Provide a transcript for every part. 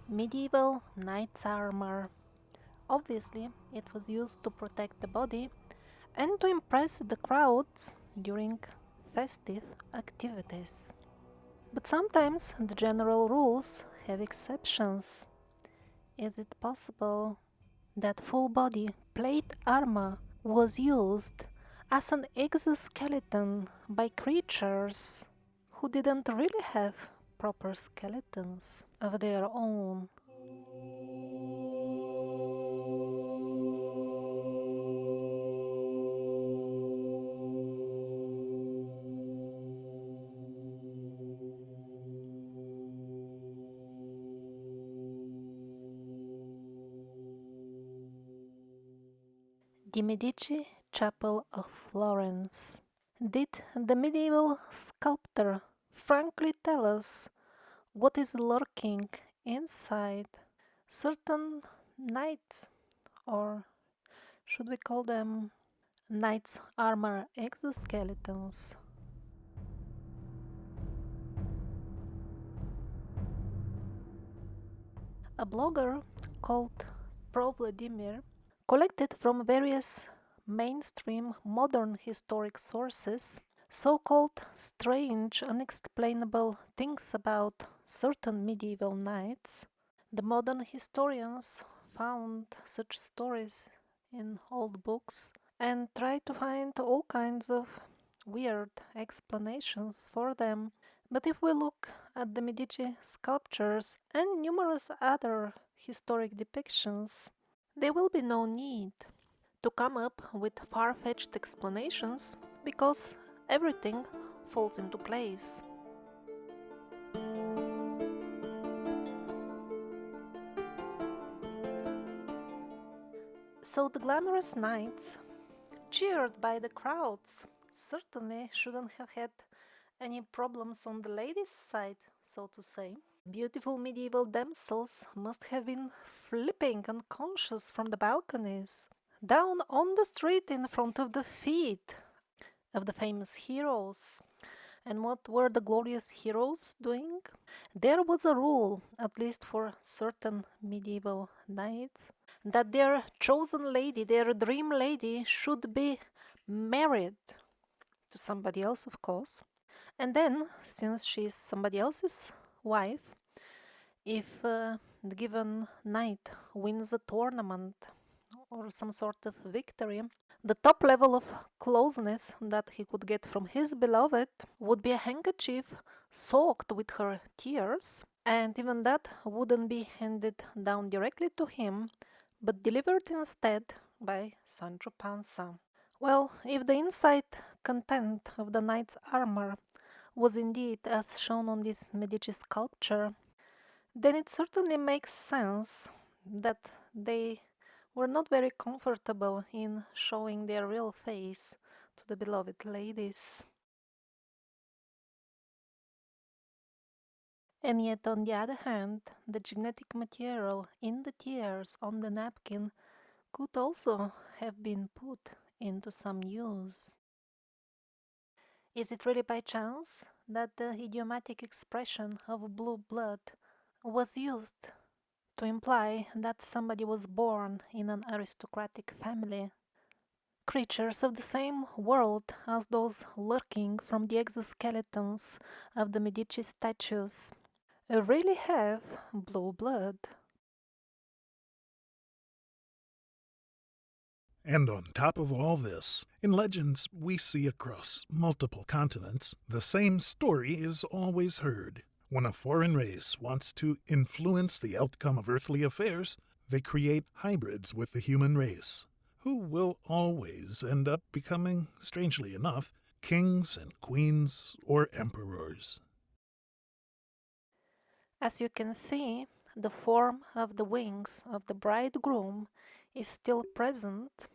Medieval knight's armor. Obviously, it was used to protect the body and to impress the crowds during festive activities. But sometimes the general rules have exceptions. Is it possible that full body plate armor was used as an exoskeleton by creatures who didn't really have proper skeletons of their own? The Medici Chapel of Florence. Did the medieval sculptor frankly tell us what is lurking inside certain knights, or should we call them knights' armor exoskeletons? A blogger called Pro Vladimir collected from various mainstream modern historic sources so-called strange, unexplainable things about certain medieval knights. The modern historians found such stories in old books and tried to find all kinds of weird explanations for them. But if we look at the Medici sculptures and numerous other historic depictions, there will be no need to come up with far-fetched explanations because everything falls into place. So the glamorous knights, cheered by the crowds, certainly shouldn't have had any problems on the ladies' side, so to say. Beautiful medieval damsels must have been flipping unconscious from the balconies, down on the street in front of the feet of the famous heroes. And what were the glorious heroes doing? There was a rule, at least for certain medieval knights, that their chosen lady, their dream lady, should be married to somebody else, of course. And then, since she's somebody else's wife, if the given knight wins a tournament or some sort of victory, the top level of closeness that he could get from his beloved would be a handkerchief soaked with her tears, and even that wouldn't be handed down directly to him, but delivered instead by Sancho Panza. Well, if the inside content of the knight's armor was indeed as shown on this Medici sculpture, then it certainly makes sense that they were not very comfortable in showing their real face to the beloved ladies. And yet, on the other hand, the genetic material in the tears on the napkin could also have been put into some use. Is it really by chance that the idiomatic expression of blue blood was used to imply that somebody was born in an aristocratic family? Creatures of the same world as those lurking from the exoskeletons of the Medici statues really have blue blood. And on top of all this, in legends we see across multiple continents, the same story is always heard. When a foreign race wants to influence the outcome of earthly affairs, they create hybrids with the human race, who will always end up becoming, strangely enough, kings and queens or emperors. As you can see, the form of the wings of the bridegroom is still present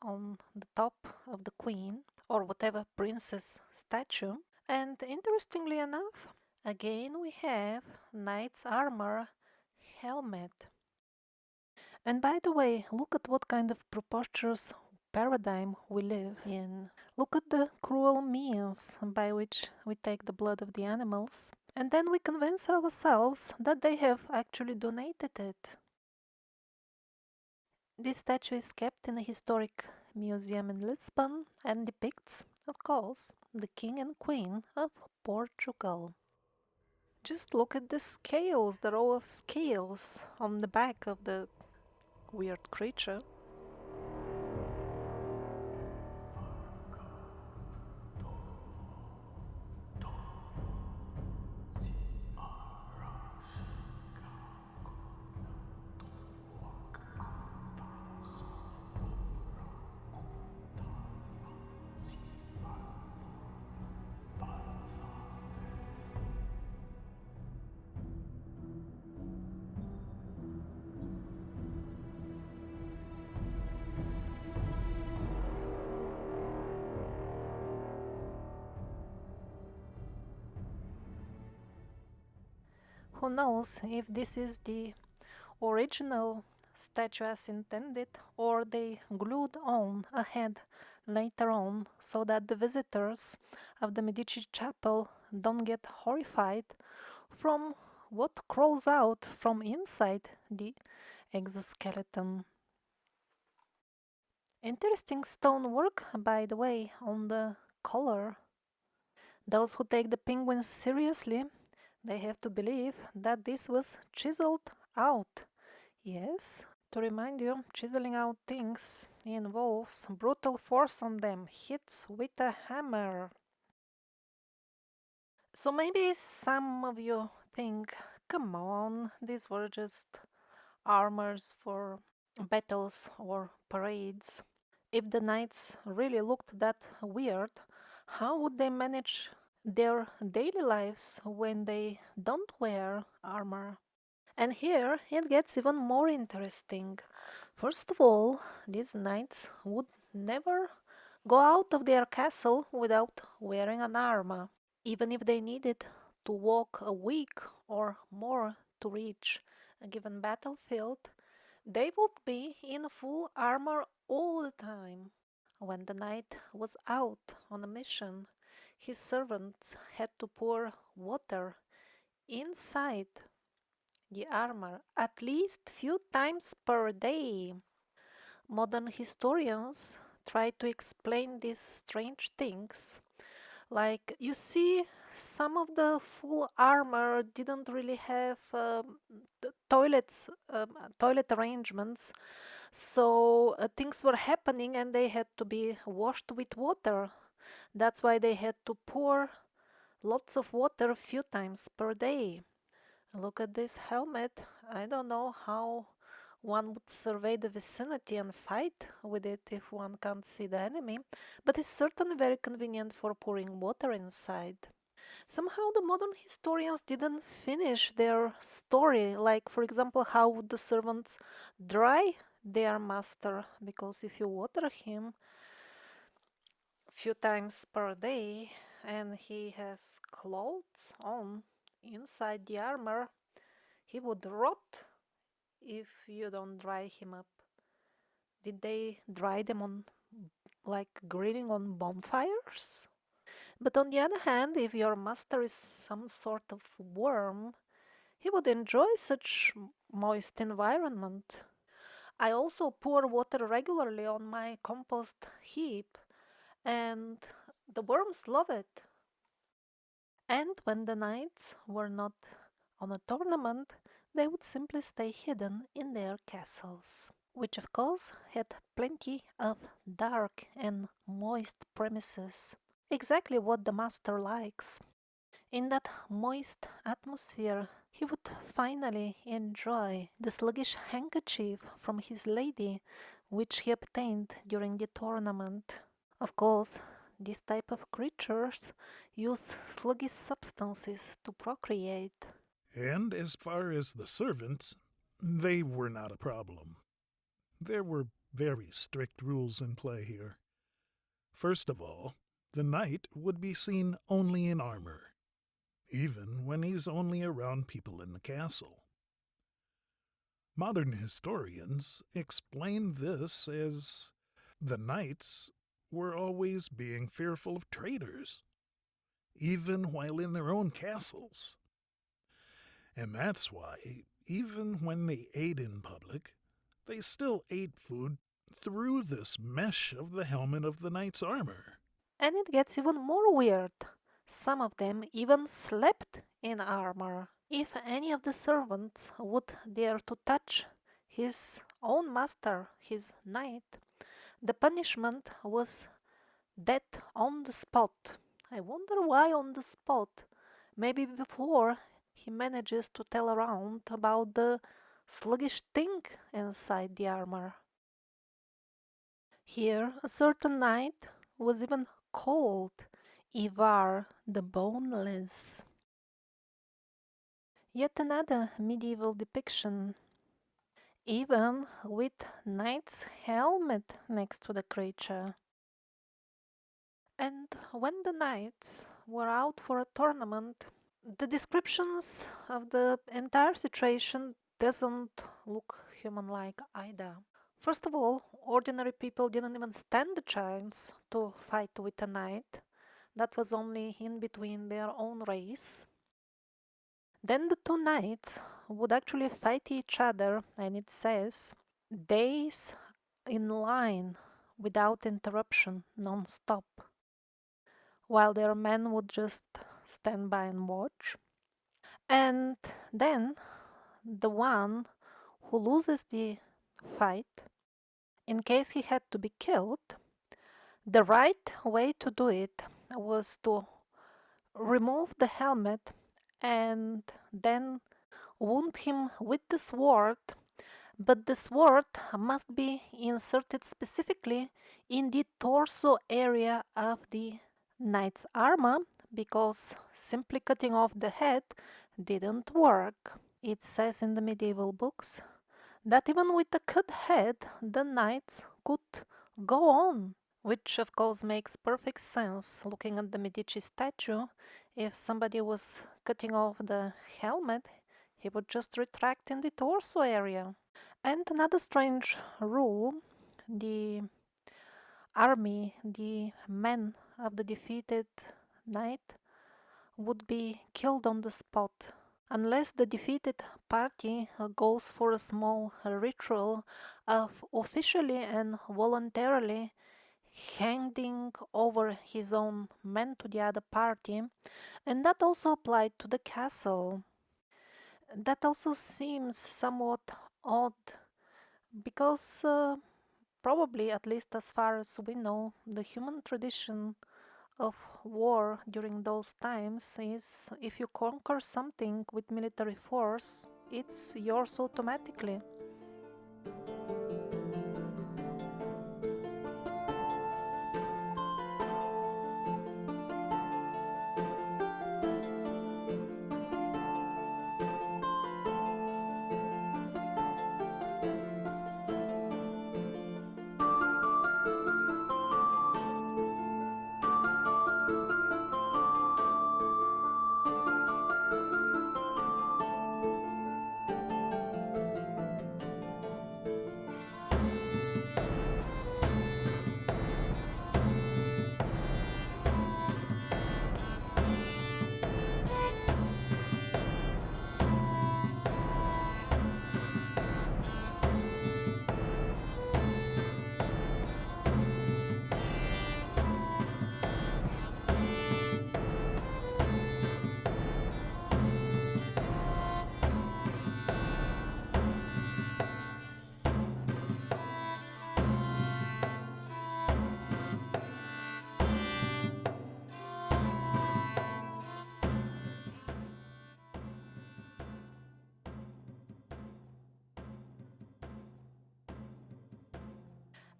on the top of the queen or whatever princess statue. And interestingly enough, again we have knight's armor helmet. And by the way, look at what kind of preposterous paradigm we live in. Look at the cruel means by which we take the blood of the animals. And then we convince ourselves that they have actually donated it. This statue is kept in a historic museum in Lisbon and depicts, of course, the king and queen of Portugal. Just look at the scales, the row of scales on the back of the weird creature. Who knows if this is the original statue as intended, or they glued on a head later on so that the visitors of the Medici chapel don't get horrified from what crawls out from inside the exoskeleton. Interesting stonework, by the way, on the collar. Those who take the penguins seriously, they have to believe that this was chiseled out. Yes, to remind you, chiseling out things involves brutal force on them, hits with a hammer. So maybe some of you think, come on, these were just armors for battles or parades. If the knights really looked that weird, how would they manage their daily lives when they don't wear armor? And here it gets even more interesting. First of all, these knights would never go out of their castle without wearing an armor, even if they needed to walk a week or more to reach a given battlefield. They would be in full armor all the time. When the knight was out on a mission, his servants had to pour water inside the armor at least few times per day. Modern historians try to explain these strange things. Like, you see, some of the full armor didn't really have toilet arrangements, so things were happening and they had to be washed with water. That's why they had to pour lots of water a few times per day. Look at this helmet. I don't know how one would survey the vicinity and fight with it if one can't see the enemy, but it's certainly very convenient for pouring water inside. Somehow the modern historians didn't finish their story, like, for example, how would the servants dry their master, because if you water him a few times per day and he has clothes on inside the armor, he would rot if you don't dry him up. Did they dry them on, like, grilling on bonfires? But on the other hand, if your master is some sort of worm, he would enjoy such moist environment. I also pour water regularly on my compost heap, and the worms love it. And when the knights were not on a tournament, they would simply stay hidden in their castles, which of course had plenty of dark and moist premises. Exactly what the master likes. In that moist atmosphere, he would finally enjoy the sluggish handkerchief from his lady, which he obtained during the tournament. Of course, this type of creatures use sluggish substances to procreate. And as far as the servants, they were not a problem. There were very strict rules in play here. First of all, the knight would be seen only in armor, even when he's only around people in the castle. Modern historians explain this as the knights were always being fearful of traitors, even while in their own castles. And that's why, even when they ate in public, they still ate food through this mesh of the helmet of the knight's armor. And it gets even more weird. Some of them even slept in armor. If any of the servants would dare to touch his own master, his knight, the punishment was death on the spot. I wonder why on the spot. Maybe before he manages to tell around about the sluggish thing inside the armor. Here, a certain knight was even called Ivar the Boneless. Yet another medieval depiction, even with knight's helmet next to the creature. And when the knights were out for a tournament, the descriptions of the entire situation doesn't look human-like either. First of all, ordinary people didn't even stand a chance to fight with a knight. That was only in between their own race. Then the two knights would actually fight each other, and it says days in line without interruption, non-stop, while their men would just stand by and watch. And then the one who loses the fight, in case he had to be killed, the right way to do it was to remove the helmet and then wound him with the sword, but the sword must be inserted specifically in the torso area of the knight's armor, because simply cutting off the head didn't work. It says in the medieval books that even with a cut head, the knights could go on, which of course makes perfect sense looking at the Medici statue. If somebody was cutting off the helmet, he would just retract in the torso area. And another strange rule, the army, the men of the defeated knight would be killed on the spot unless the defeated party goes for a small ritual of officially and voluntarily handing over his own men to the other party, and that also applied to the castle. That also seems somewhat odd because probably, at least as far as we know, the human tradition of war during those times is if you conquer something with military force, it's yours automatically.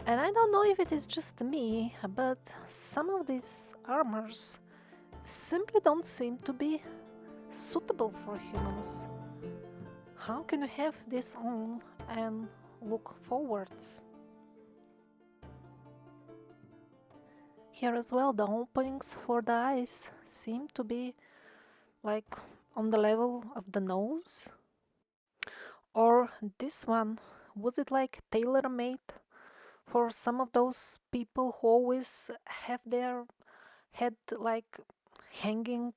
And I don't know if it is just me, but some of these armors simply don't seem to be suitable for humans. How can you have this on and look forwards? Here as well, the openings for the eyes seem to be like on the level of the nose. Or this one, was it like tailor-made for some of those people who always have their head like hanging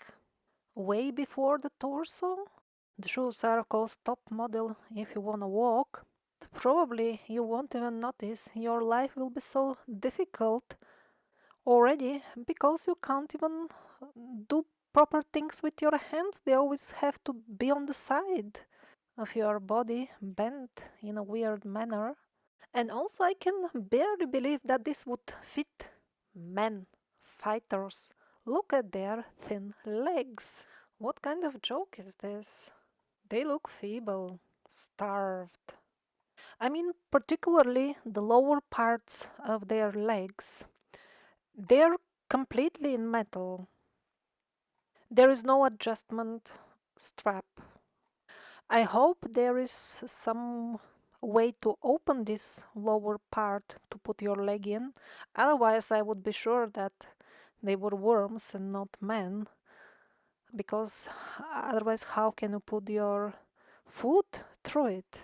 way before the torso? The shoes are of course top model if you wanna walk. Probably you won't even notice your life will be so difficult already because you can't even do proper things with your hands. They always have to be on the side of your body, bent in a weird manner. And also, I can barely believe that this would fit men, fighters. Look at their thin legs. What kind of joke is this? They look feeble, starved. I mean, particularly the lower parts of their legs. They're completely in metal. There is no adjustment strap. I hope there is some way to open this lower part to put your leg in. Otherwise, I would be sure that they were worms and not men. Because otherwise, how can you put your foot through it?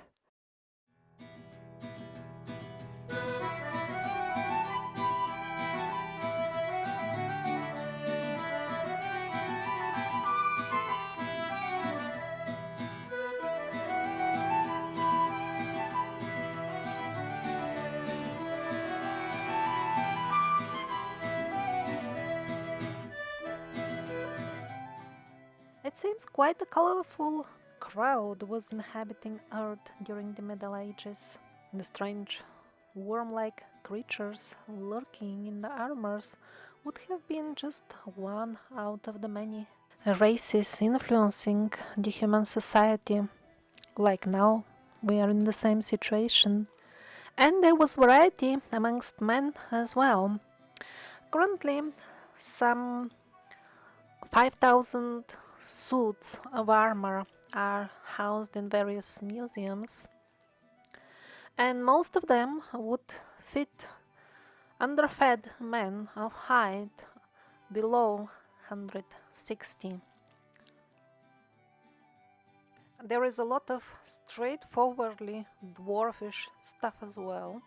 It seems quite a colorful crowd was inhabiting Earth during the Middle Ages. The strange worm-like creatures lurking in the armors would have been just one out of the many races influencing the human society. Like now, we are in the same situation. And there was variety amongst men as well. Currently, some 5,000 suits of armor are housed in various museums, and most of them would fit underfed men of height below 160. There is a lot of straightforwardly dwarfish stuff as well.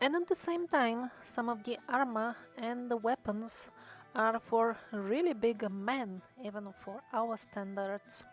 And at the same time, some of the armor and the weapons are for really big men, even for our standards.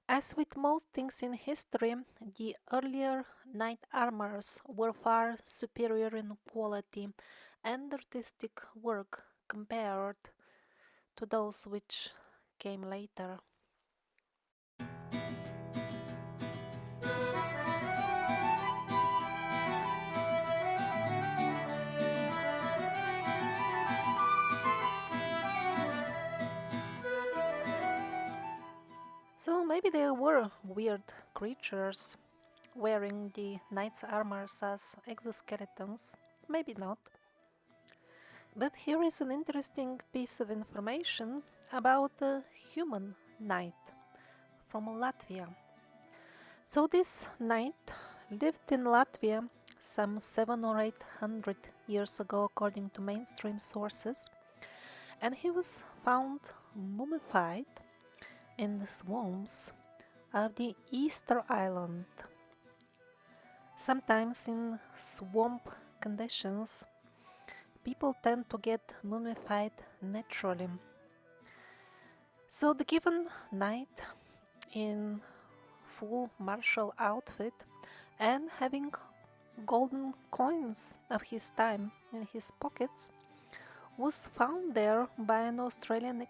As with most things in history, the earlier knight armors were far superior in quality and artistic work compared to those which came later. So maybe there were weird creatures wearing the knight's armors as exoskeletons, maybe not. But here is an interesting piece of information about a human knight from Latvia. So this knight lived in Latvia some 700 or 800 years ago according to mainstream sources, and he was found mummified in the swamps of the Easter Island. Sometimes in swamp conditions, people tend to get mummified naturally. So the given knight in full martial outfit and having golden coins of his time in his pockets was found there by an Australian